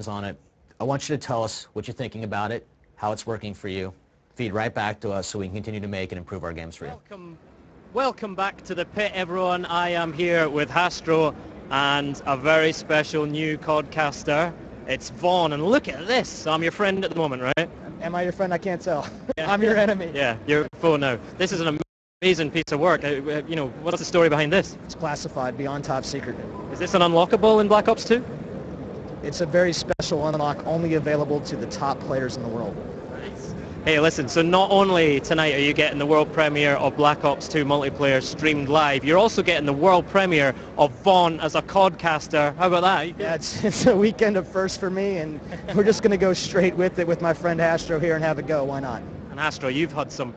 is on it. I want you to tell us what you're thinking about it, how it's working for you. Feed right back to us so we can continue to make and improve our games for you. Welcome back to the pit, everyone. I am here with Hastro and a very special new codcaster. It's Vaughn, and look at this. I'm your friend at the moment, right? Am I your friend? I can't tell. Yeah. I'm your enemy. Yeah, you're foe now. This is an amazing piece of work. You know, what's the story behind this? It's classified beyond top secret. Is this an unlockable in Black Ops 2? It's a very special unlock only available to the top players in the world. Hey, listen, so not only tonight are you getting the world premiere of Black Ops 2 multiplayer streamed live, you're also getting the world premiere of Vaughn as a codcaster. How about that? Yeah, it's a weekend of firsts for me, and we're just going to go straight with it with my friend Astro here and have it go. Why not? And Astro, you've had some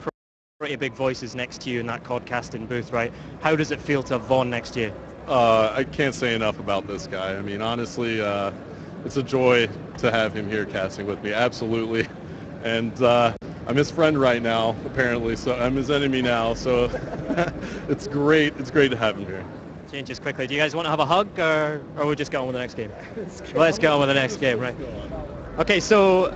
pretty big voices next to you in that codcasting booth, right? How does it feel to have Vaughn next to you? I can't say enough about this guy. I mean, honestly, it's a joy to have him here casting with me, absolutely. And I'm his friend right now, apparently, so I'm his enemy now, so it's great to have him here. Changes quickly. Do you guys want to have a hug, or we just get on with the next game? Let's get on with the next game, right? Okay, so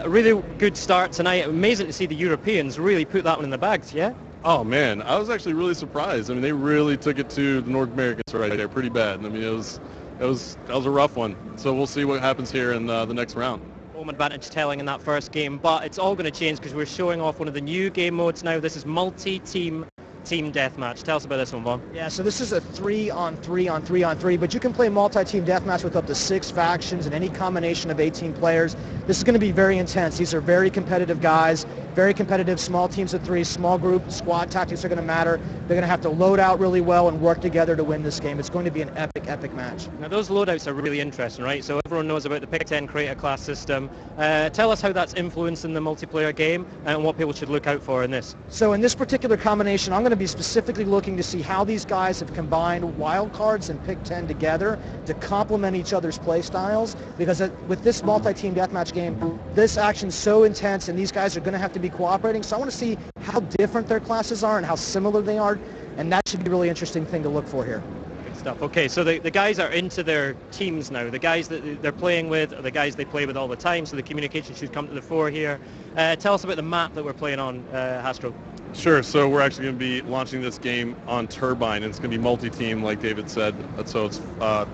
really good start tonight. Amazing to see the Europeans really put that one in the bags, yeah? Oh man, I was actually really surprised. I mean, they really took it to the North Americans right there, pretty bad. I mean, that was a rough one. So we'll see what happens here in the next round. Home advantage telling in that first game, but it's all going to change because we're showing off one of the new game modes now. This is multi-team deathmatch. Tell us about this one, Vaughn. Yeah, so this is a 3-on-3, but you can play multi-team deathmatch with up to 6 factions and any combination of 18 players. This is going to be very intense. These are very competitive guys, very competitive small teams of 3, small group, squad tactics are going to matter. They're going to have to load out really well and work together to win this game. It's going to be an epic match. Now those loadouts are really interesting, right? So everyone knows about the Pick 10 creator class system. Tell us how that's influencing the multiplayer game and what people should look out for in this. So in this particular combination, I'm going to be specifically looking to see how these guys have combined wildcards and Pick 10 together to complement each other's play styles, because with this multi-team deathmatch game, this action's so intense and these guys are going to have to be cooperating, so I want to see how different their classes are and how similar they are, and that should be a really interesting thing to look for here. Good stuff. Okay, so the guys are into their teams now. The guys that they're playing with are the guys they play with all the time, so the communication should come to the fore here. Tell us about the map that we're playing on, Hastro. Sure, so we're actually going to be launching this game on Turbine, and it's going to be multi-team, like David said. So it's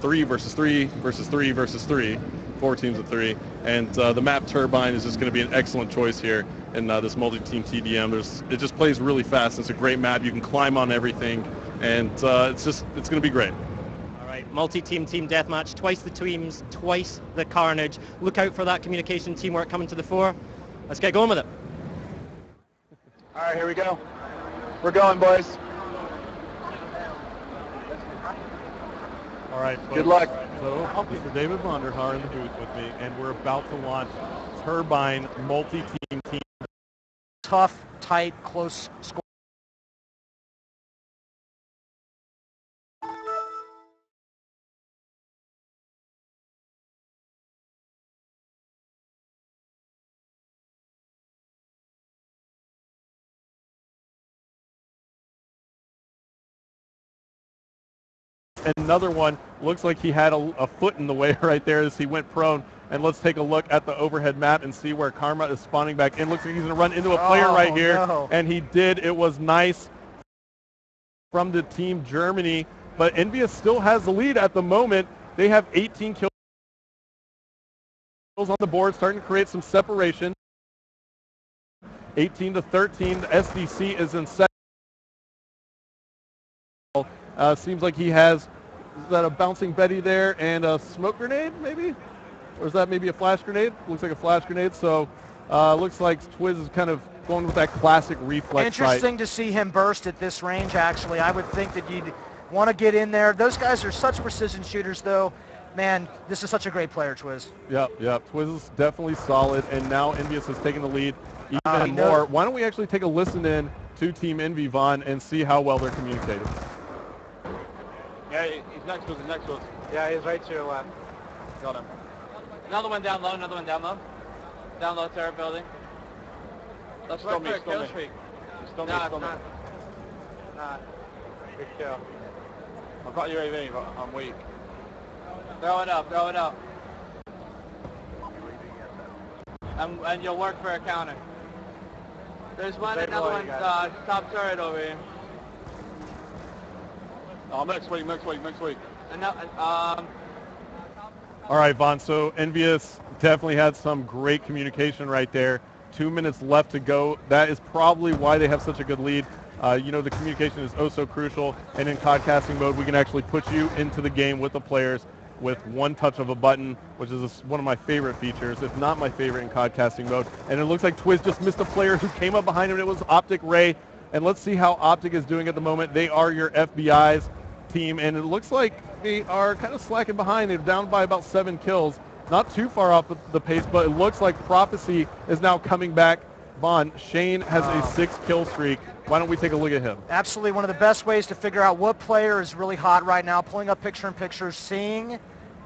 3 versus 3 versus 3 versus 3, 4 teams of 3. And the map Turbine is just going to be an excellent choice here in this multi-team TDM. It just plays really fast. It's a great map. You can climb on everything, and it's going to be great. All right, multi-team team deathmatch, twice the teams, twice the carnage. Look out for that communication teamwork coming to the fore. Let's get going with it. All right, here we go. We're going, boys. All right, folks. Good luck. So, Mr. David Vonderhaar in the booth with me, and we're about to launch Turbine multi-team team. Tough, tight, close score. Another one looks like he had a foot in the way right there as he went prone. And let's take a look at the overhead map and see where Karma is spawning back in. Looks like he's going to run into a player right here. No. And he did. It was nice from the team Germany. But Envious still has the lead at the moment. They have 18 kills on the board, starting to create some separation. 18-13. The SDC is in second. Seems like he has, is that a bouncing Betty there and a smoke grenade maybe? Or is that maybe a flash grenade? Looks like a flash grenade. So looks like Twiz is kind of going with that classic reflex Interesting fight. to see him burst at this range, actually. I would think that you'd want to get in there. Those guys are such precision shooters, though. Man, this is such a great player, Twiz. Yep. Twiz is definitely solid, and now Envious has taken the lead even more. Why don't we actually take a listen in to Team Envy, Vaughn, and see how well they're communicating. Yeah, he's next to us, Yeah, he's right to your left. Got him. Another one down low, another one down low. Down low, turret building. Let's Still work me, for a still kill me. streak. Still me, Nah, still me. nah. Good kill. I've got UAV, but I'm weak. Throw it up, throw it up. and you'll work for a counter. There's one, Right another below one, you guys. top turret over here. Oh, next week. And now, All right, Vaughn, so Envious definitely had some great communication right there. 2 minutes left to go. That is probably why they have such a good lead. You know, the communication is oh so crucial, and in podcasting mode, we can actually put you into the game with the players with one touch of a button, which is one of my favorite features, if not my favorite in podcasting mode. And it looks like Twiz just missed a player who came up behind him. It was Optic Ray. And let's see how Optic is doing at the moment. They are your FBI's team, and it looks like they are kind of slacking behind. They're down by about 7 kills. Not too far off the pace, but it looks like Prophecy is now coming back. Vaughn, Shane has a 6-kill streak. Why don't we take a look at him? Absolutely one of the best ways to figure out what player is really hot right now, pulling up picture-in-picture, seeing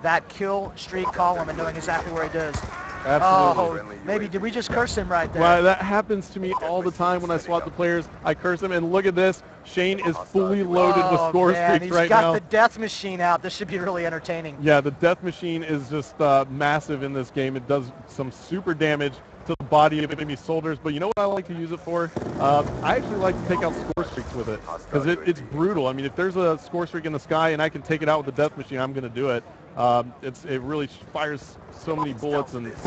that kill streak column and knowing exactly where he is. Absolutely. Oh, maybe did we just curse him right there? Well, that happens to me all the time when I swap the players. I curse them, and look at this. Shane is fully loaded with score streaks he's right got now. the death machine out. This should be really entertaining. Yeah, the death machine is just massive in this game. It does some super damage to the body of enemy soldiers, but you know what I like to use it for? I actually like to take out score streaks with it, because it's brutal. I mean, if there's a score streak in the sky and I can take it out with the death machine, I'm going to do it. It really fires so many bullets, and it's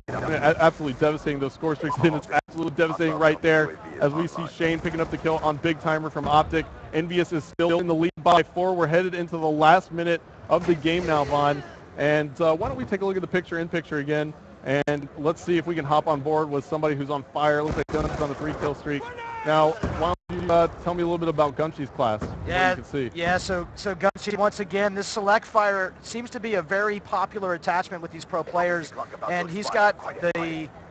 absolutely devastating, those score streaks, and it's absolutely devastating right there as we see Shane picking up the kill on Big Timer from Optic. Envious is still in the lead by 4. We're headed into the last minute of the game now, Vaughn. And why don't we take a look at the picture-in-picture again, and let's see if we can hop on board with somebody who's on fire. Looks like Gun's on a 3-kill streak. Now, why don't you tell me a little bit about Gunshy's class? Yeah, you can see. yeah. So Gunshy, once again, this select fire seems to be a very popular attachment with these pro players, and he's got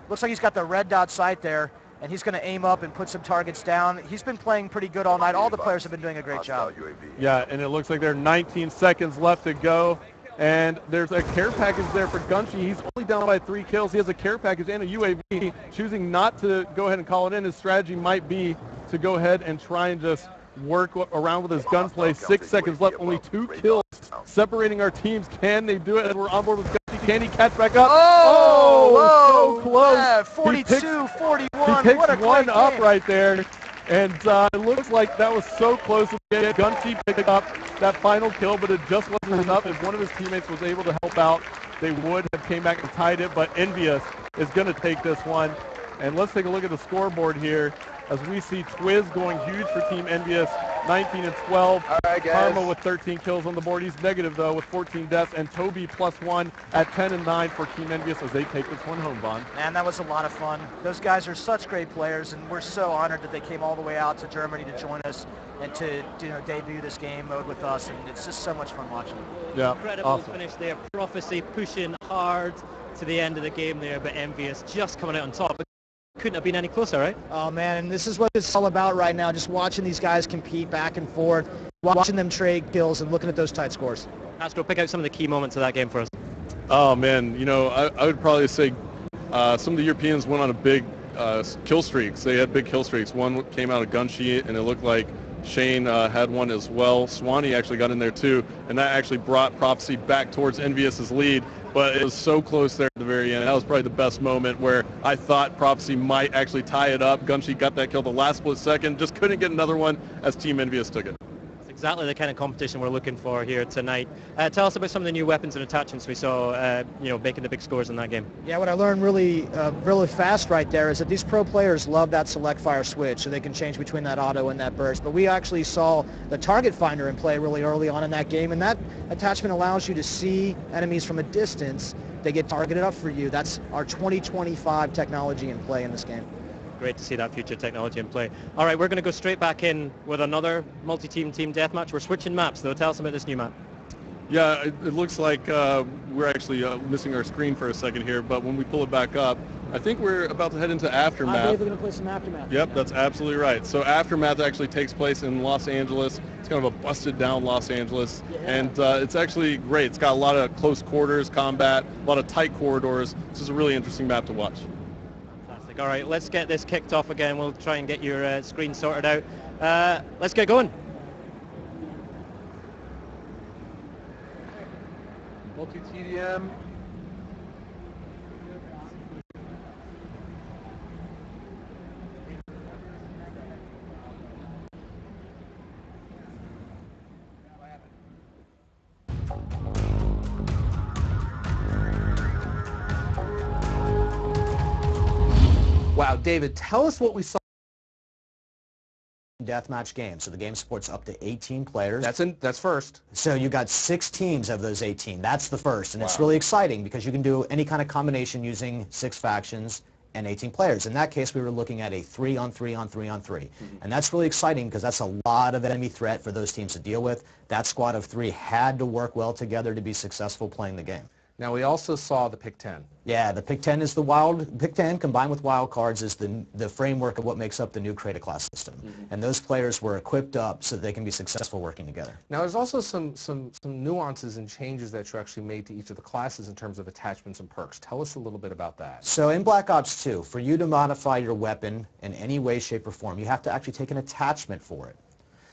looks like he's got the red dot sight there, and he's going to aim up and put some targets down. He's been playing pretty good all night. All the players have been doing a great job. Yeah, and it looks like there are 19 seconds left to go. And there's a care package there for Gunshy. He's only down by 3 kills. He has a care package and a UAV. Choosing not to go ahead and call it in, his strategy might be to go ahead and try and just work around with his gunplay. 6 seconds left, only 2 kills separating our teams. Can they do it? And we're on board with Gunshy. Can he catch back up? Oh, so close. Yeah, 42-41. He picks What a one great up game. right there. And it looks like that was so close to get Gunshy picked up that final kill, but it just wasn't enough. If one of his teammates was able to help out, they would have came back and tied it, but Envious is going to take this one. And let's take a look at the scoreboard here as we see Twiz going huge for Team Envious, 19 and 12. All right, guys. Karma with 13 kills on the board. He's negative, though, with 14 deaths. And Toby +1 at 10 and 9 for Team Envious as they take this one home, Vaughn. Man, that was a lot of fun. Those guys are such great players, and we're so honored that they came all the way out to Germany to join us and to debut this game mode with us. And it's just so much fun watching. Yeah, Incredible awesome. finish there. Prophecy pushing hard to the end of the game there, but Envious just coming out on top. Couldn't have been any closer, right? Oh man, and this is what it's all about right now, just watching these guys compete back and forth, watching them trade kills and looking at those tight scores. Astro, pick out some of the key moments of that game for us. Oh man, you know, I would probably say some of the Europeans went on a big kill streaks. They had big kill streaks. One came out of Gunshy, and it looked like Shane had one as well. Swanee actually got in there too, and that actually brought Prophecy back towards Envious's lead. But it was so close there at the very end. That was probably the best moment where I thought Prophecy might actually tie it up. Gunshy got that kill the last split second, just couldn't get another one as Team Envious took it. It's exactly the kind of competition we're looking for here tonight. Tell us about some of the new weapons and attachments we saw, making the big scores in that game. Yeah, what I learned really fast right there is that these pro players love that select fire switch, so they can change between that auto and that burst. But we actually saw the target finder in play really early on in that game, and that attachment allows you to see enemies from a distance. They get targeted up for you. That's our 2025 technology in play in this game. Great to see that future technology in play. All right, we're going to go straight back in with another multi-team team deathmatch. We're switching maps, though. Tell us about this new map. Yeah, it looks like we're actually missing our screen for a second here, but when we pull it back up, I think we're about to head into Aftermath. I believe we're going to play some Aftermath. Yep, that's absolutely right. So Aftermath actually takes place in Los Angeles. It's kind of a busted down Los Angeles, and it's actually great. It's got a lot of close quarters combat, a lot of tight corridors. This is a really interesting map to watch. Fantastic. All right, let's get this kicked off again. We'll try and get your screen sorted out. Let's get going. Multi-TDM. Wow, David, tell us what we saw. Deathmatch game. So the game supports up to 18 players. That's first. So you got 6 teams of those 18. That's the first. And it's Wow. really exciting because you can do any kind of combination using 6 factions and 18 players. In that case, we were looking at a 3-on-3-on-3-on-3. And that's really exciting because that's a lot of enemy threat for those teams to deal with. That squad of 3 had to work well together to be successful playing the game. Now, we also saw the Pick 10. Yeah, the Pick 10 is Pick 10 combined with wild cards is the framework of what makes up the new create a class system. And those players were equipped up so that they can be successful working together. Now, there's also some nuances and changes that you actually made to each of the classes in terms of attachments and perks. Tell us a little bit about that. So in Black Ops 2, for you to modify your weapon in any way, shape, or form, you have to actually take an attachment for it.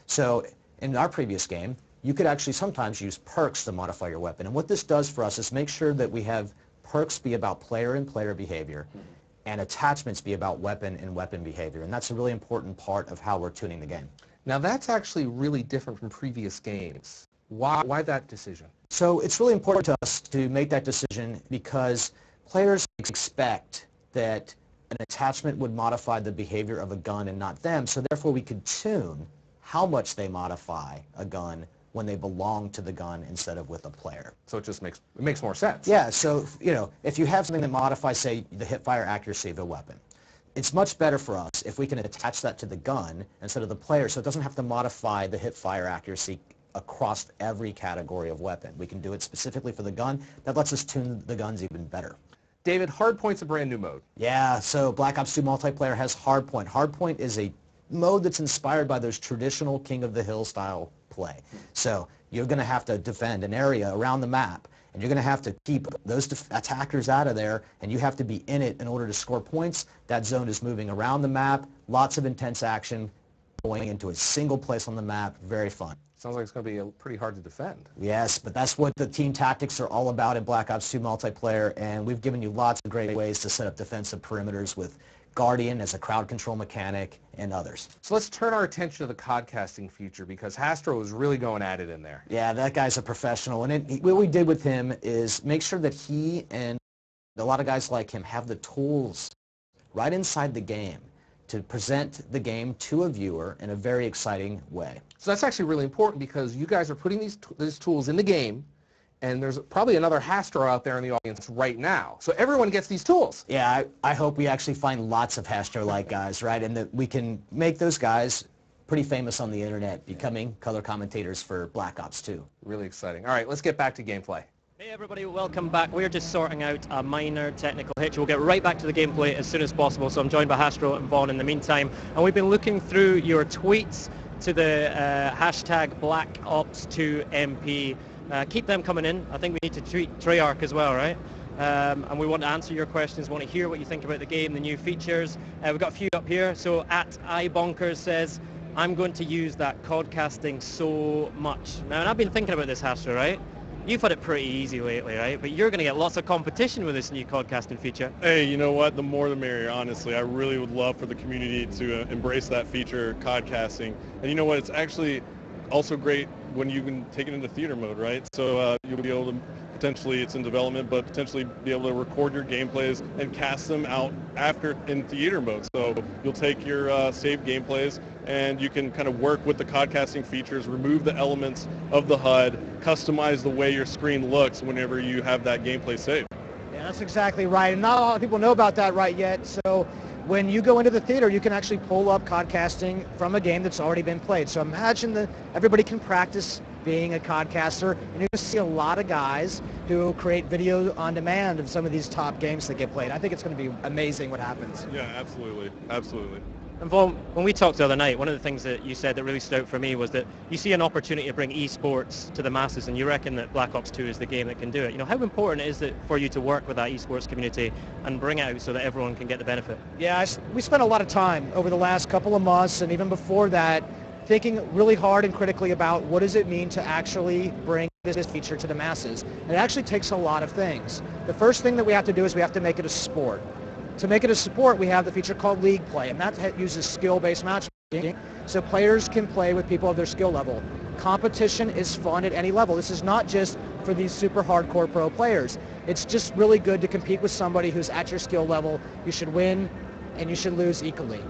So in our previous game, you could actually sometimes use perks to modify your weapon. And what this does for us is make sure that we have perks be about player and player behavior and attachments be about weapon and weapon behavior. And that's a really important part of how we're tuning the game. Now, that's actually really different from previous games. Why that decision? So it's really important to us to make that decision because players expect that an attachment would modify the behavior of a gun and not them. So therefore we could tune how much they modify a gun when they belong to the gun instead of with a player. So it just makes more sense. Yeah, so if you have something that modifies, say, the hip-fire accuracy of a weapon, it's much better for us if we can attach that to the gun instead of the player, so it doesn't have to modify the hip-fire accuracy across every category of weapon. We can do it specifically for the gun. That lets us tune the guns even better. David, Hardpoint's a brand new mode. Yeah, so Black Ops 2 multiplayer has Hardpoint. Hardpoint is a mode that's inspired by those traditional King of the Hill style play. So you're going to have to defend an area around the map, and you're going to have to keep those attackers out of there, and you have to be in it in order to score points. That zone is moving around the map, lots of intense action, going into a single place on the map, very fun. Sounds like it's going to be pretty hard to defend. Yes, but that's what the team tactics are all about in Black Ops 2 multiplayer, and we've given you lots of great ways to set up defensive perimeters with Guardian as a crowd control mechanic and others. So let's turn our attention to the codcasting feature because Hastro is really going at it in there. Yeah, that guy's a professional, and what we did with him is make sure that he and a lot of guys like him have the tools right inside the game to present the game to a viewer in a very exciting way. So that's actually really important because you guys are putting these tools in the game, and there's probably another Hastro out there in the audience right now. So everyone gets these tools. Yeah, I hope we actually find lots of Hastro-like guys, right? And that we can make those guys pretty famous on the internet, becoming color commentators for Black Ops 2. Really exciting. All right, let's get back to gameplay. Hey everybody, welcome back. We're just sorting out a minor technical hitch. We'll get right back to the gameplay as soon as possible. So I'm joined by Hastro and Vaughn in the meantime. And we've been looking through your tweets to the hashtag Black Ops 2 MP. Keep them coming in. I think we need to tweet Treyarch as well, right? And we want to answer your questions, want to hear what you think about the game, the new features. We've got a few up here. So at iBonkers says, I'm going to use that codcasting so much. Now, and I've been thinking about this, Hastro, right? You've had it pretty easy lately, right? But you're going to get lots of competition with this new codcasting feature. Hey, you know what? The more the merrier, honestly. I really would love for the community to embrace that feature, codcasting. And you know what? It's actually also great when you can take it into theater mode, right? So you'll be able to potentially, it's in development, but potentially be able to record your gameplays and cast them out after in theater mode. So you'll take your saved gameplays and you can kind of work with the codcasting features, remove the elements of the HUD, customize the way your screen looks whenever you have that gameplay saved. Yeah, that's exactly right. And not a lot of people know about that right yet. So when you go into the theater, you can actually pull up codcasting from a game that's already been played. So imagine that everybody can practice being a codcaster, and you're going to see a lot of guys who create video on demand of some of these top games that get played. I think it's going to be amazing what happens. Yeah, absolutely. Absolutely. And Vaughn, when we talked the other night, one of the things that you said that really stood out for me was that you see an opportunity to bring esports to the masses, and you reckon that Black Ops 2 is the game that can do it. You know, how important is it for you to work with that esports community and bring it out so that everyone can get the benefit? Yeah, we spent a lot of time over the last couple of months and even before that thinking really hard and critically about what does it mean to actually bring this feature to the masses. And it actually takes a lot of things. The first thing that we have to do is we have to make it a sport. To make it a sport, we have the feature called League Play, and that uses skill-based matchmaking, so players can play with people of their skill level. Competition is fun at any level. This is not just for these super hardcore pro players. It's just really good to compete with somebody who's at your skill level. You should win and you should lose equally.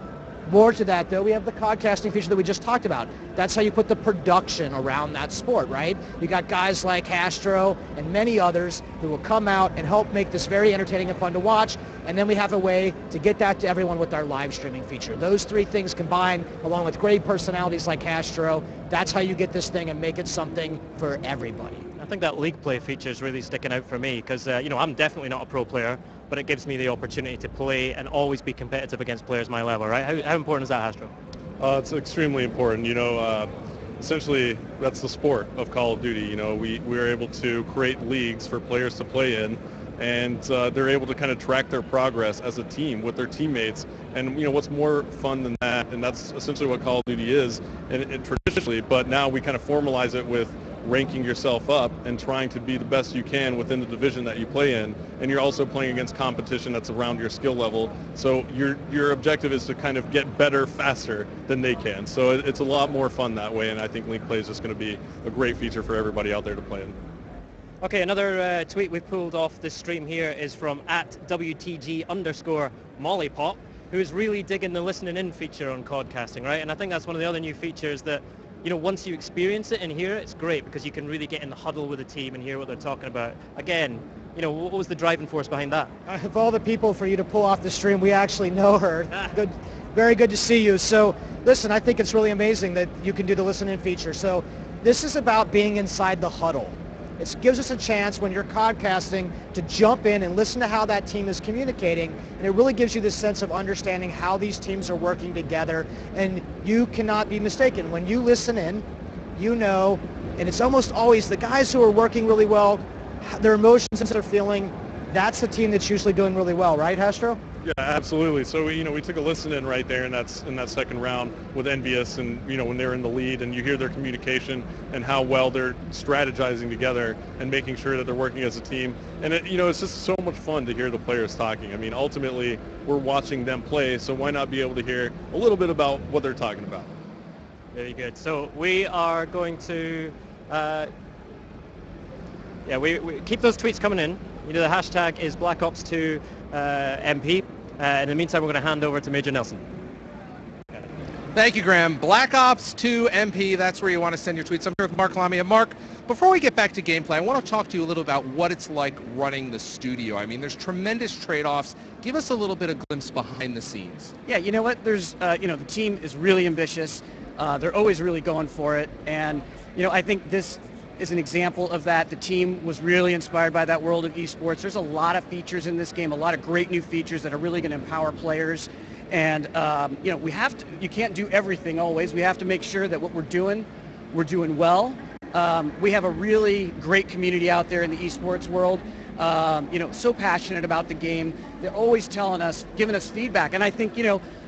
More to that, though, we have the podcasting feature that we just talked about. That's how you put the production around that sport, right? You got guys like Astro and many others who will come out and help make this very entertaining and fun to watch. And then we have a way to get that to everyone with our live streaming feature. Those three things combined, along with great personalities like Astro, that's how you get this thing and make it something for everybody. I think that league play feature is really sticking out for me because, I'm definitely not a pro player, but it gives me the opportunity to play and always be competitive against players my level, right? How important is that, Astro? It's extremely important. Essentially, that's the sport of Call of Duty. We're able to create leagues for players to play in, and they're able to kind of track their progress as a team with their teammates. And what's more fun than that? And that's essentially what Call of Duty is, and traditionally. But now we kind of formalize it with ranking yourself up and trying to be the best you can within the division that you play in, and you're also playing against competition that's around your skill level, so your objective is to kind of get better faster than they can. So it's a lot more fun that way, and I think League Play is just going to be a great feature for everybody out there to play in. Okay, another tweet we pulled off this stream here is from @WTG_Mollipop, who's really digging the listening in feature on Codcasting, right? And I think that's one of the other new features that once you experience it and hear it, it's great because you can really get in the huddle with the team and hear what they're talking about. Again, what was the driving force behind that? Of all the people for you to pull off the stream, we actually know her. Good, very good to see you. So listen, I think it's really amazing that you can do the listen in feature. So this is about being inside the huddle. It gives us a chance when you're podcasting to jump in and listen to how that team is communicating, and it really gives you this sense of understanding how these teams are working together, and you cannot be mistaken. When you listen in, and it's almost always the guys who are working really well, their emotions and they're feeling, that's the team that's usually doing really well, right, Astro? Yeah, absolutely. So we took a listen in right there in that second round with Envious, and when they're in the lead, and you hear their communication and how well they're strategizing together and making sure that they're working as a team. And it's just so much fun to hear the players talking. I mean, ultimately we're watching them play, so why not be able to hear a little bit about what they're talking about? Very good. So we are going to we keep those tweets coming in. The hashtag is BlackOps2MP. In the meantime, we're going to hand over to Major Nelson. Thank you, Graham. Black Ops 2 MP, that's where you want to send your tweets. I'm here with Mark Lamia. Mark, before we get back to gameplay, I want to talk to you a little about what it's like running the studio. I mean, there's tremendous trade-offs. Give us a little bit of glimpse behind the scenes. Yeah, you know what? There's, the team is really ambitious. They're always really going for it. And, I think this is an example of that. The team was really inspired by that world of esports. There's a lot of features in this game, a lot of great new features that are really going to empower players. And, you can't do everything always. We have to make sure that what we're doing well. We have a really great community out there in the esports world, so passionate about the game. They're always telling us, giving us feedback. And I think,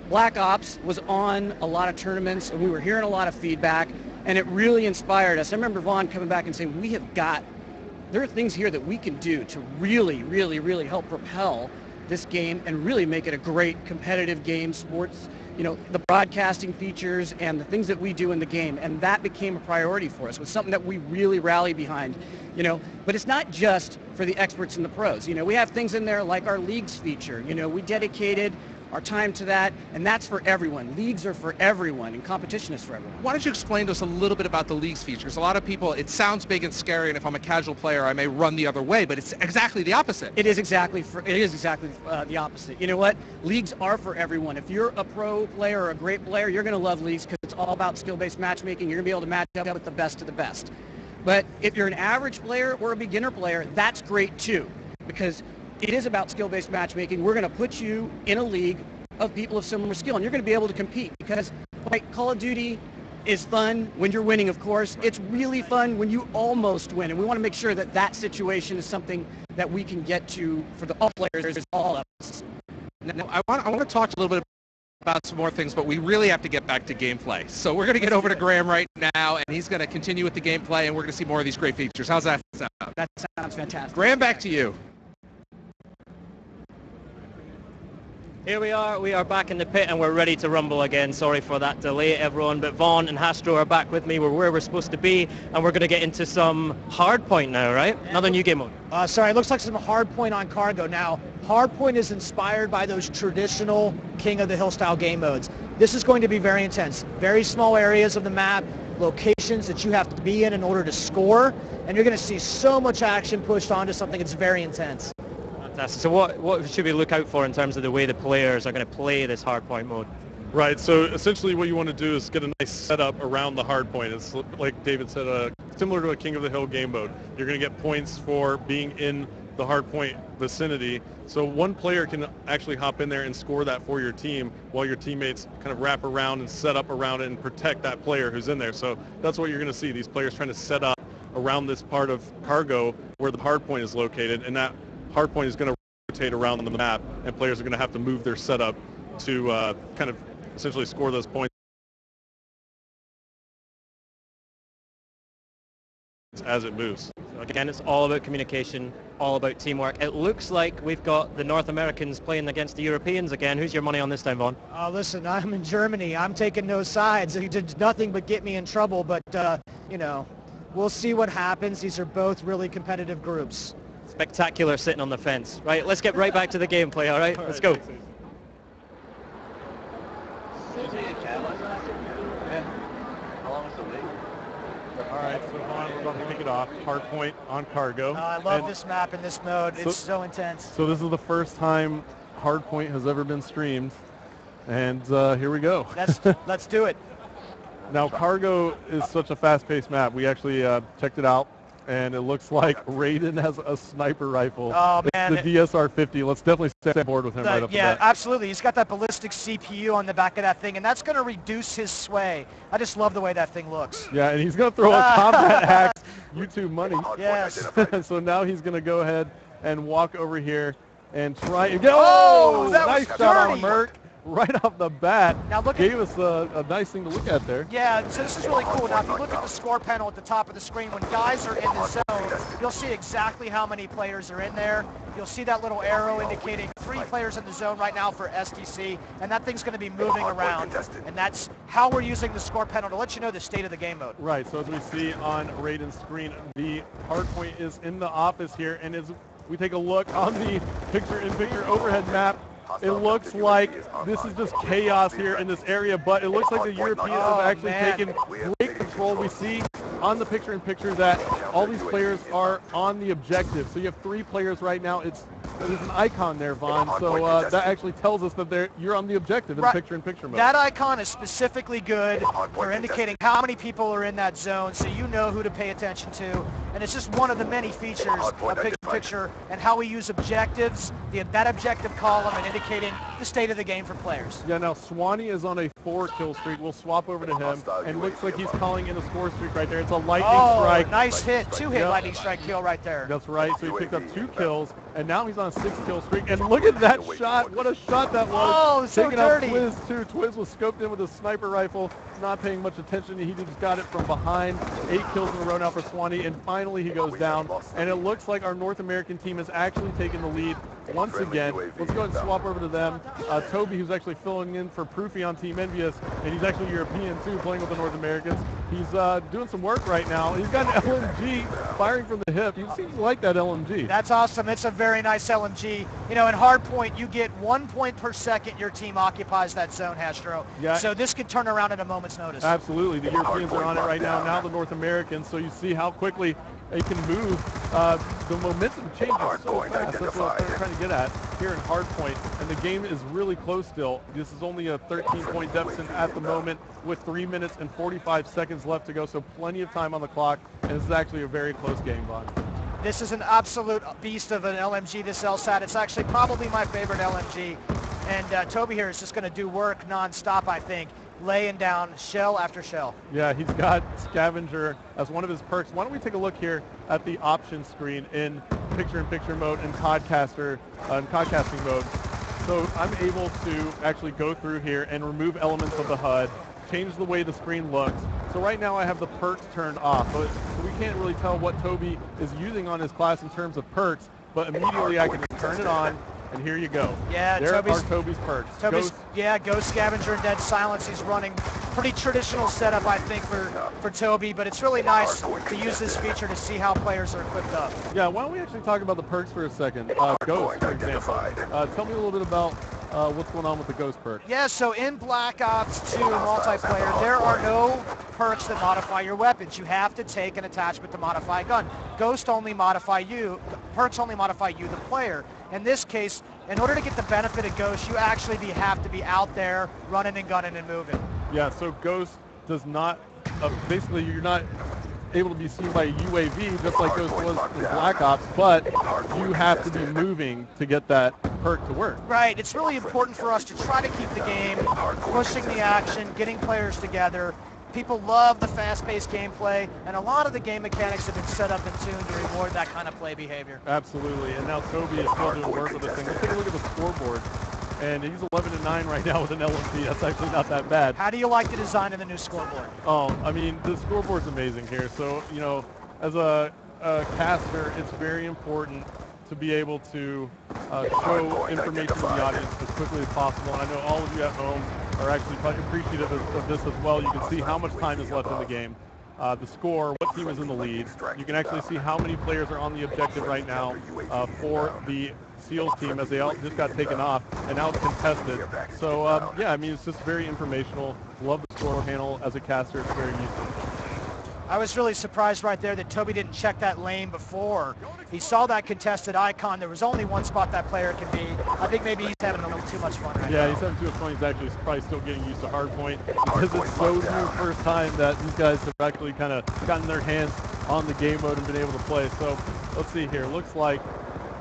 Black Ops was on a lot of tournaments, and we were hearing a lot of feedback, and it really inspired us. I remember Vaughn coming back and saying, there are things here that we can do to really, really, really help propel this game and really make it a great competitive game, sports, the broadcasting features and the things that we do in the game. And that became a priority for us. It was something that we really rally behind, but it's not just for the experts and the pros. We have things in there like our leagues feature. We dedicated our time to that, and that's for everyone. Leagues are for everyone, and competition is for everyone. Why don't you explain to us a little bit about the leagues features? A lot of people, it sounds big and scary, and if I'm a casual player, I may run the other way, but it's exactly the opposite. It is exactly the opposite. You know what? Leagues are for everyone. If you're a pro player or a great player, you're going to love leagues because it's all about skill-based matchmaking. You're going to be able to match up with the best of the best. But if you're an average player or a beginner player, that's great too, because it is about skill-based matchmaking. We're going to put you in a league of people of similar skill, and you're going to be able to compete because Call of Duty is fun when you're winning, of course. It's really fun when you almost win, and we want to make sure that that situation is something that we can get to for all players, all of us. Now, I want to talk a little bit about some more things, but we really have to get back to gameplay. So we're going to get over to Graham right now, and he's going to continue with the gameplay, and we're going to see more of these great features. How's that sound? That sounds fantastic. Graham, back to you. Here we are back in the pit and we're ready to rumble again. Sorry for that delay, everyone, but Vaughn and Hastro are back with me. We're where we're supposed to be, and we're going to get into some hardpoint now, right? Another new game mode. Sorry, it looks like some hardpoint on cargo. Now, hardpoint is inspired by those traditional King of the Hill style game modes. This is going to be very intense. Very small areas of the map, locations that you have to be in order to score, and you're going to see so much action pushed onto something that's very intense. Fantastic. So what should we look out for in terms of the way the players are going to play this hardpoint mode? Right, so essentially what you want to do is get a nice setup around the hard point. It's like David said, similar to a King of the Hill game mode. You're going to get points for being in the hard point vicinity. So one player can actually hop in there and score that for your team while your teammates kind of wrap around and set up around it and protect that player who's in there. So that's what you're going to see, these players trying to set up around this part of cargo where the hard point is located, and that hard point is going to rotate around the map, and players are going to have to move their setup to kind of essentially score those points as it moves. So again, it's all about communication, all about teamwork. It looks like we've got the North Americans playing against the Europeans again. Who's your money on this time, Vaughn? Listen, I'm in Germany. I'm taking no sides. He did nothing but get me in trouble, but, you know, we'll see what happens. These are both really competitive groups. Spectacular sitting on the fence. Right, let's get right back to the gameplay, all right? Let's go. All right, so Vaughn, we're about to kick it off. Hardpoint on cargo. I love this map and this mode. It's so intense. So this is the first time Hardpoint has ever been streamed, and here we go. Let's do it. Now, cargo is such a fast-paced map. We actually checked it out, and it looks like Raiden has a sniper rifle. Oh, man. It's the DSR-50. Let's definitely stay on board with him right up the bat. Yeah, absolutely. He's got that ballistic CPU on the back of that thing, and that's going to reduce his sway. I just love the way that thing looks. Yeah, and he's going to throw a combat axe, YouTube money. Yes. So now he's going to go ahead and walk over here and try. Oh, that nice was shot dirty. on Merc. Right off the bat, now gave us a nice thing to look at there. Yeah, so this is really cool. Now, if you look at the score panel at the top of the screen, when guys are in the zone, you'll see exactly how many players are in there. You'll see that little arrow indicating 3 players in the zone right now for STC, and that thing's going to be moving around. And that's how we're using the score panel to let you know the state of the game mode. Right, so as we see on Raiden's screen, the hardpoint is in the office here, and as we take a look on the picture-in-picture overhead map, it looks like this is just chaos here in this area, but it looks like the Europeans have actually taken great control. We see on the picture-in-picture that all these players are on the objective. So you have 3 players right now. There's an icon there, Vaughn, so that actually tells us that you're on the objective in picture-in-picture mode. That icon is specifically good for indicating how many people are in that zone, so you know who to pay attention to. And it's just one of the many features of picture-in-picture and how we use objectives, that objective column, and indicating the state of the game for players. Yeah, now Swanee is on a 4-kill streak. We'll swap over to him, and looks like he's calling in a score streak right there. It's a lightning strike. Nice hit. 2-hit lightning strike kill right there. That's right. So he picked up 2 kills, and now he's on a 6-kill streak. And look at that shot. What a shot that was. Oh, so Taking dirty. out Twiz, too. Twiz was scoped in with a sniper rifle, not paying much attention. He just got it from behind. 8 kills in a row now for Swanee, and finally he goes down. And it looks like our North American team has actually taken the lead once again. Let's go ahead and swap over to them. Toby, who's actually filling in for Proofy on Team Envious, and he's actually European too, playing with the North Americans. He's doing some work right now. He's got an LMG firing from the hip. He seems to like that LMG. That's awesome. It's a very nice LMG. You know, in hardpoint, you get 1 point per second your team occupies that zone, Hastro. Yeah. So this could turn around at a moment's notice. Absolutely. The Europeans are on it right now. Now the North Americans. So you see how quickly they can move. The momentum changes so fast. That's what I'm trying to get at here in hardpoint. And the game is really close still. This is only a 13-point deficit at the moment with 3 minutes and 45 seconds left to go. So plenty of time on the clock. And this is actually a very close game, Vaughn. This is an absolute beast of an LMG, this LSAT. It's actually probably my favorite LMG. And Toby here is just going to do work nonstop, I think, laying down shell after shell. Yeah, he's got Scavenger as one of his perks. Why don't we take a look here at the option screen in picture-in-picture mode and podcasting mode. So I'm able to actually go through here and remove elements of the HUD, change the way the screen looks. So right now I have the perks turned off. So we can't really tell what Toby is using on his class in terms of perks, but immediately I can just turn it on and here you go. Yeah, there are Toby's perks. Ghost Scavenger and Dead Silence. He's running pretty traditional setup, I think, for Toby, but it's really nice to use this feature to see how players are equipped up. Yeah, why don't we actually talk about the perks for a second? Ghost, for example. Tell me a little bit about what's going on with the Ghost perk. Yeah, so in Black Ops 2 multiplayer, there are no perks that modify your weapons. You have to take an attachment to modify a gun. Perks only modify you, the player. In this case, in order to get the benefit of Ghost, you actually have to be out there running and gunning and moving. Yeah, so Ghost does not, basically you're not able to be seen by a UAV just like Ghost was in Black Ops, but you have to be moving to get that perk to work. Right, it's really important for us to try to keep the game, pushing the action, getting players together. People love the fast-paced gameplay, and a lot of the game mechanics have been set up and tuned to reward that kind of play behavior. Absolutely, and now Toby is still doing work with this thing. Let's take a look at the scoreboard. And he's 11-9 right now with an LMP. That's actually not that bad. How do you like the design of the new scoreboard? Oh, I mean, the scoreboard's amazing here. So, you know, as a caster, it's very important to be able to show information to the audience as quickly as possible. And I know all of you at home are actually appreciative of this as well. You can see how much time is left in the game. The score, what team is in the lead. You can actually see how many players are on the objective right now for the SEALs team, as they all just got taken off, and now it's contested. So, yeah, I mean, it's just very informational. Love the score panel as a caster. It's very useful. I was really surprised right there that Toby didn't check that lane before. He saw that contested icon. There was only one spot that player can be. I think maybe he's having a little too much fun right now. Yeah, he's having too much fun. He's actually probably still getting used to hardpoint because it's so new first time that these guys have actually kind of gotten their hands on the game mode and been able to play. So let's see here. Looks like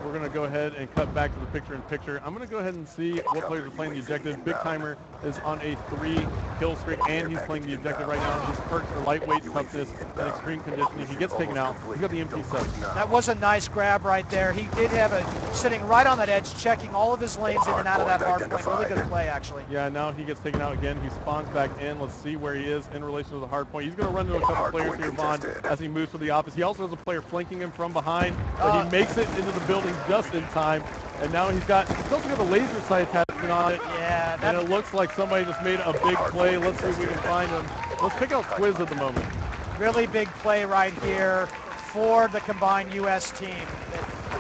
we're going to go ahead and cut back to the picture-in-picture. I'm going to go ahead and see what players are playing the objective. Big Timer is on a 3-kill streak, and he's playing the objective right now. His perks are lightweight, toughness, and extreme conditioning. He gets taken out. He's got the MP7. That was a nice grab right there. He did have sitting right on that edge, checking all of his lanes in and out of that hard point. Really good play, actually. Yeah, now he gets taken out again. He spawns back in. Let's see where he is in relation to the hard point. He's going to run into a couple players here, Vaughn, as he moves to the office. He also has a player flanking him from behind, but he makes it into the building just in time. And now he's also got a laser sight attachment on it. Yeah. And it looks like somebody just made a big play. Let's see if we can find him. Let's pick out Quiz at the moment. Really big play right here for the combined U.S. team.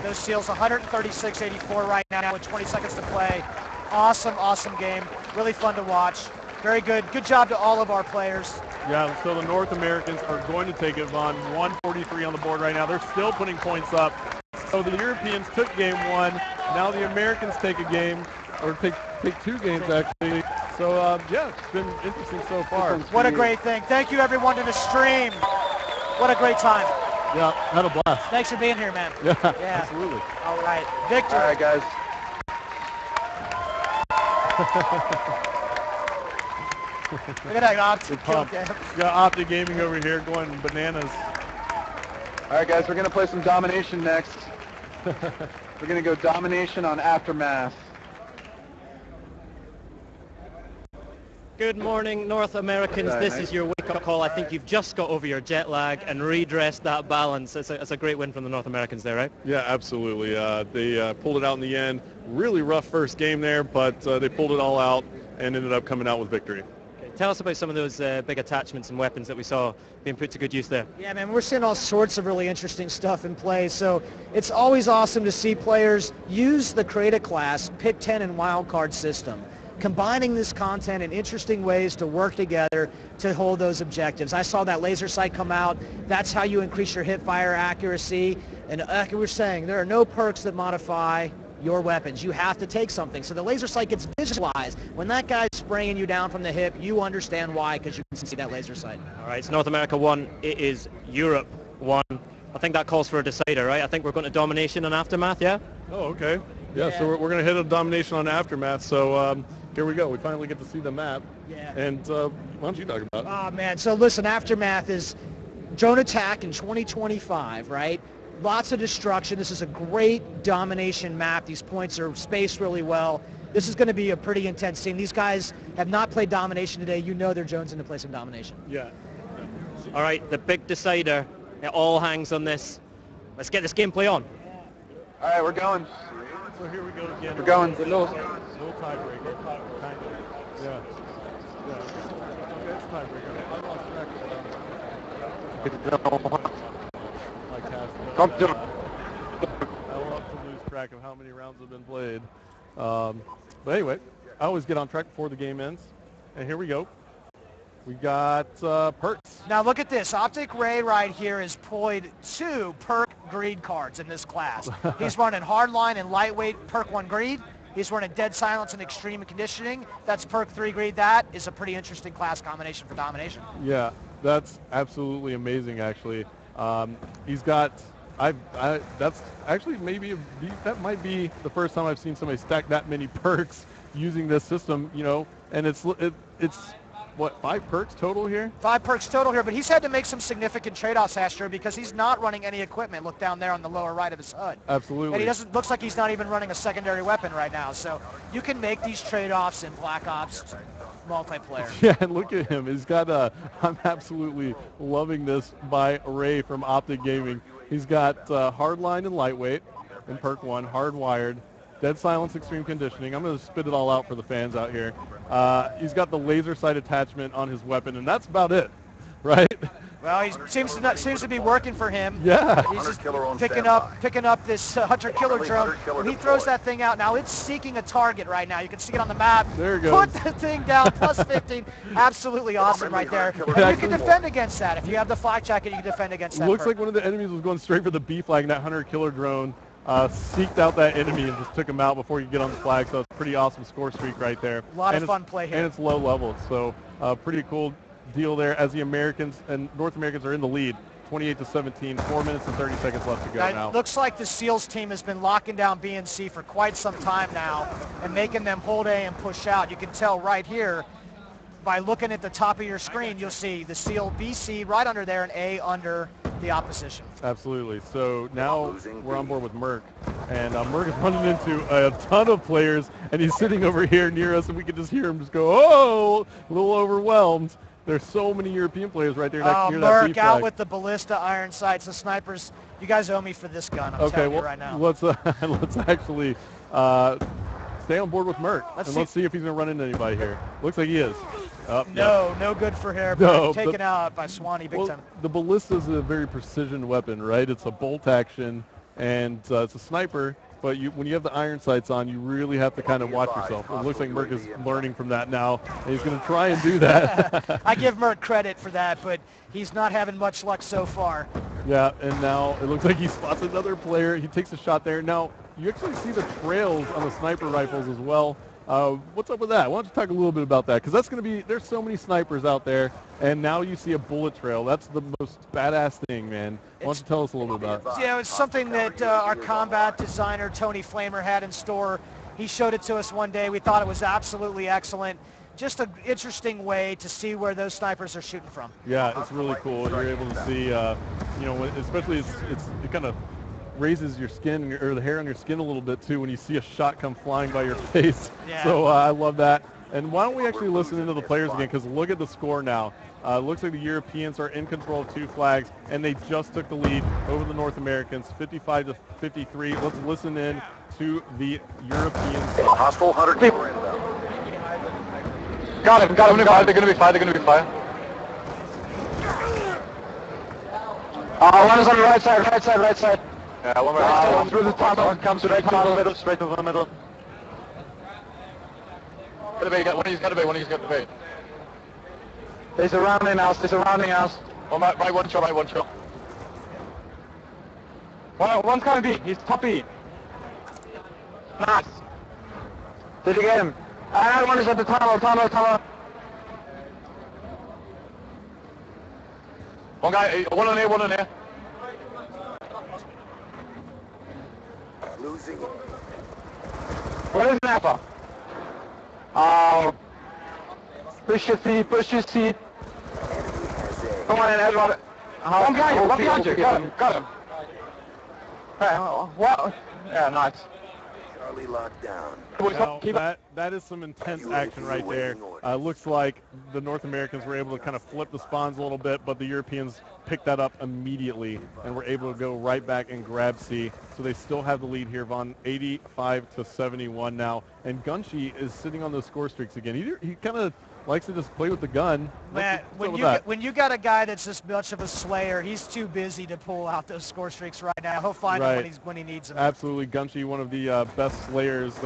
Those SEALs 136-84 right now with 20 seconds to play. Awesome game. Really fun to watch. Very good. Good job to all of our players. Yeah, so the North Americans are going to take it, Vaughn. 143 on the board right now. They're still putting points up. So the Europeans took game one. Now the Americans take a game, or take 2 games actually. So yeah, it's been interesting so far. What a great thing. Thank you everyone to the stream. What a great time. Yeah, had a blast. Thanks for being here, man. Yeah. Absolutely. All right, Victor. All right, guys. Look at that Optic kill cam. Yeah, Optic Gaming over here going bananas. All right, guys, we're going to play some Domination next. We're going to go Domination on Aftermath. Good morning, North Americans. This is your wake-up call. I think you've just got over your jet lag and redressed that balance. It's a great win from the North Americans there, right? Yeah, absolutely. They pulled it out in the end. Really rough first game there, but they pulled it all out and ended up coming out with victory. Tell us about some of those big attachments and weapons that we saw being put to good use there. Yeah, man, we're seeing all sorts of really interesting stuff in play. So it's always awesome to see players use the Create class, Pick 10 and Wildcard system, combining this content in interesting ways to work together to hold those objectives. I saw that laser sight come out. That's how you increase your hip fire accuracy. And like we were saying, there are no perks that modify your weapons. You have to take something. So the laser sight gets visualized. When that guy's spraying you down from the hip, you understand why, because you can see that laser sight. All right, it's North America 1. It is Europe 1. I think that calls for a decider, right? I think we're going to Domination on Aftermath, yeah? Oh, okay. Yeah, so we're going to hit a Domination on Aftermath. So here we go. We finally get to see the map. Yeah. And why don't you talk about it? Oh, man. So listen, Aftermath is drone attack in 2025, right? Lots of destruction. This is a great domination map. These points are spaced really well. This is going to be a pretty intense scene. These guys have not played domination today. You know they're jonesing to play some domination. Yeah. All right, the big decider. It all hangs on this. Let's get this gameplay on. All right, we're going. So here we go again. We're going. Little tiebreaker. Kind of. Yeah. Yeah. Okay, it's tiebreaker. I lost track of my cast. I love to lose track of how many rounds have been played. But anyway, I always get on track before the game ends. And here we go. We got perks. Now look at this. Optic Ray right here is played 2 perk greed cards in this class. He's running hardline and lightweight perk 1 greed. He's running dead silence and extreme conditioning. That's perk 3 greed. That is a pretty interesting class combination for domination. Yeah, that's absolutely amazing actually. He's got that's actually that might be the first time I've seen somebody stack that many perks using this system, you know, and it's what, 5 perks total here? 5 perks total here, but he's had to make some significant trade-offs, Astro, because he's not running any equipment. Look down there on the lower right of his HUD. Absolutely. And he looks like he's not even running a secondary weapon right now. So you can make these trade-offs in Black Ops multiplayer. Yeah, and look at him. He's got I'm absolutely loving this by Ray from Optic Gaming. He's got hardline and lightweight in perk 1, hardwired, dead silence, extreme conditioning. I'm going to spit it all out for the fans out here. He's got the laser sight attachment on his weapon, and that's about it, right? Well, he seems to be working for him. Yeah. He's just picking up this hunter-killer drone. When he throws that thing out, now it's seeking a target right now. You can see it on the map. There it goes. Put the thing down, plus 15. Absolutely awesome right there. And you can defend against that. If you have the flak jacket, you can defend against that. Looks like one of the enemies was going straight for the B flag, and that hunter-killer drone seeked out that enemy and just took him out before you get on the flag. So it's a pretty awesome score streak right there. A lot of fun play here. And it's low level, so pretty cool deal there as the Americans and North Americans are in the lead, 28-17, 4 minutes and 30 seconds left to go now. It looks like the SEALs team has been locking down B and C for quite some time now and making them hold A and push out. You can tell right here by looking at the top of your screen, you'll see the SEAL BC right under there and A under the opposition. Absolutely. So now we're on board with Merc, and Merc is running into a ton of players, and he's sitting over here near us, and we can just hear him just go, oh, a little overwhelmed. There's so many European players right there next near that Merc B flag. out with the ballista iron sights. The snipers, you guys owe me for this gun. I'm telling you right now. Let's actually stay on board with Merc, let's see if he's going to run into anybody here. Looks like he is. No good for hair. No, taken out by Swanee big time. The ballista is a very precision weapon, right? It's a bolt action, and it's a sniper. But when you have the iron sights on, you really have to kind of watch yourself. It looks like Merc is learning from that now, and he's going to try and do that. I give Merc credit for that, but he's not having much luck so far. Yeah, and now it looks like he spots another player. He takes a shot there. Now, you actually see the trails on the sniper rifles as well. What's up with that? Why don't you talk a little bit about that? Because that's going to be, there's so many snipers out there, and now you see a bullet trail. That's the most badass thing, man. Why don't you tell us a little bit about it? Yeah, it's something that our combat designer, Tony Flamer, had in store. He showed it to us one day. We thought it was absolutely excellent. Just an interesting way to see where those snipers are shooting from. Yeah, it's really cool. You're able to see, especially it kind of raises your skin or the hair on your skin a little bit too when you see a shot come flying by your face. Yeah. So I love that. And why don't we actually listen into the players again, because look at the score now. Looks like the Europeans are in control of 2 flags, and they just took the lead over the North Americans, 55-53. Let's listen in to the Europeans. Hostile hunter killer inbound. Got him. They're going to be fine. One is on the right side. Yeah, one through the tunnel, one comes straight to the middle. One of these got to be. They're surrounding us. Oh, right, one shot. One's coming B, he's top B. Nice. Did you get him? And one is at the tunnel. One guy, one on here. Losing. Where is Napa? Push your seat. Come on in, everybody. One guy, got him. Hey, what? Yeah, nice. Charlie locked down. Now, that is some intense action right there. Looks like the North Americans were able to kind of flip the spawns a little bit, but the Europeans picked that up immediately and were able to go right back and grab C. So they still have the lead here, Vaughn, 85-71 now. And Gunshi is sitting on those score streaks again. He kind of likes to just play with the gun. Man, when you got a guy that's this much of a slayer, he's too busy to pull out those score streaks right now. He'll find them when he needs them. Absolutely. Gunshi, one of the best slayers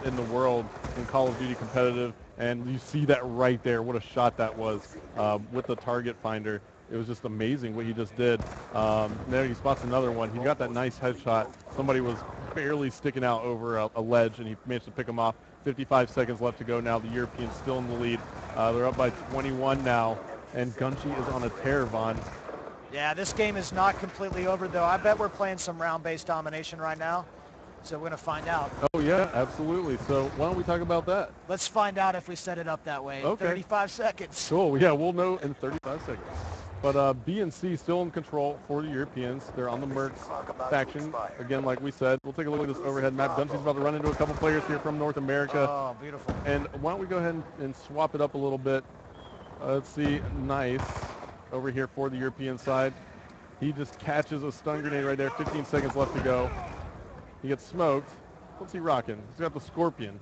in the world in Call of Duty competitive. And you see that right there. What a shot that was with the target finder. It was just amazing what he just did. There he spots another one. He got that nice headshot. Somebody was barely sticking out over a ledge, and he managed to pick him off. 55 seconds left to go now. The Europeans still in the lead. They're up by 21 now, and Gunshi is on a tear, Vaughn. Yeah, this game is not completely over, though. I bet we're playing some round-based domination right now, so we're going to find out. Oh, yeah, absolutely. So why don't we talk about that? Let's find out if we set it up that way. Okay. 35 seconds. Cool. Yeah, we'll know in 35 seconds. But B and C still in control for the Europeans. They're on the Mercs faction. Again, like we said, we'll take a look at this overhead map. Gunshi's about to run into a couple players here from North America. Oh, beautiful. And why don't we go ahead and swap it up a little bit. Let's see. Nice. Over here for the European side. He just catches a stun grenade right there. 15 seconds left to go. He gets smoked. What's he rocking? He's got the Scorpion.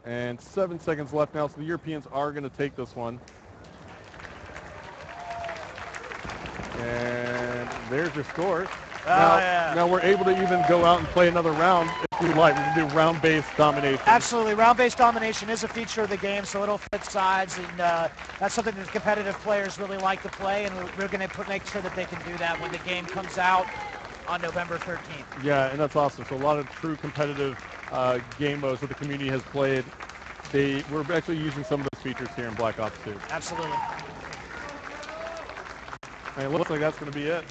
And 7 seconds left now, so the Europeans are going to take this one. And there's your score. Now we're able to even go out and play another round if we like. We can do round-based domination. Absolutely. Round-based domination is a feature of the game, so it'll fit sides, and that's something that competitive players really like to play, and we're going to make sure that they can do that when the game comes out on November 13th. Yeah, and that's awesome. So a lot of true competitive game modes that the community has played. We're actually using some of those features here in Black Ops 2. Absolutely. And it looks like that's going to be it.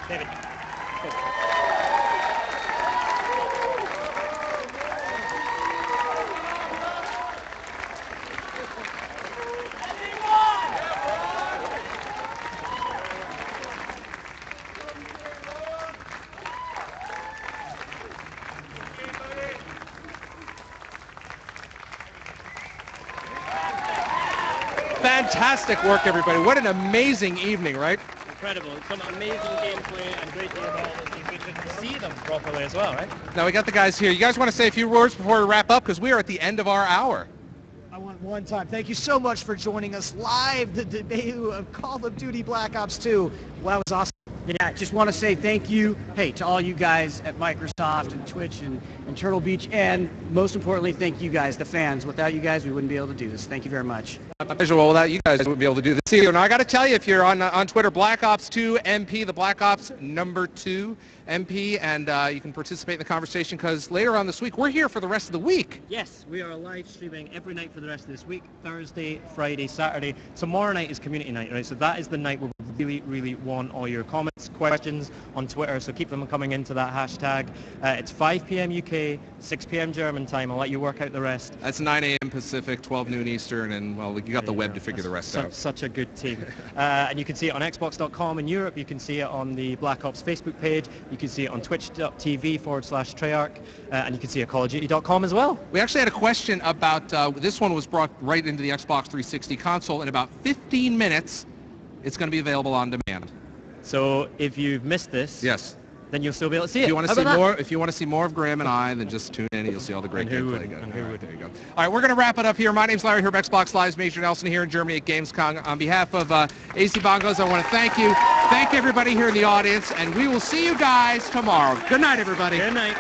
David. Fantastic work, everybody. What an amazing evening, right? Incredible. Some amazing gameplay and great deal of we could see them properly as well, right? Now we got the guys here. You guys want to say a few words before we wrap up? Because we are at the end of our hour. I want one time. Thank you so much for joining us live, the debut of Call of Duty Black Ops 2. Well, that was awesome. Yeah, I just want to say thank you, to all you guys at Microsoft and Twitch and Turtle Beach, and most importantly, thank you guys, the fans. Without you guys, we wouldn't be able to do this. Thank you very much. Well, without you guys, we wouldn't be able to do this either. Now, I got to tell you, if you're on Twitter, Black Ops 2 MP, the Black Ops #2 MP, and you can participate in the conversation because later on this week, we're here for the rest of the week. Yes, we are live streaming every night for the rest of this week, Thursday, Friday, Saturday. Tomorrow night is community night, right? So that is the night where we really, really want all your comments, questions on Twitter, so keep them coming into that hashtag. It's 5 p.m. UK, 6 p.m. German time. I'll let you work out the rest. That's 9 a.m. Pacific, 12 noon Eastern, and, well, you got the web to figure the rest out. Such a good team. And you can see it on Xbox.com in Europe. You can see it on the Black Ops Facebook page. You can see it on twitch.tv/Treyarch. And you can see it at CallOfDuty.com as well. We actually had a question about, this one was brought right into the Xbox 360 console. In about 15 minutes, it's going to be available on demand. So if you've missed this, yes, then you'll still be able to see it. If you want to see more of Graham and I, then just tune in and you'll see all the great gameplay. There you go. All right, we're going to wrap it up here. My name's Larry Herb, Xbox Live's Major Nelson here in Germany at Gamescom. On behalf of AC Bongos, I want to thank you. Thank everybody here in the audience, and we will see you guys tomorrow. Good night, everybody. Good night.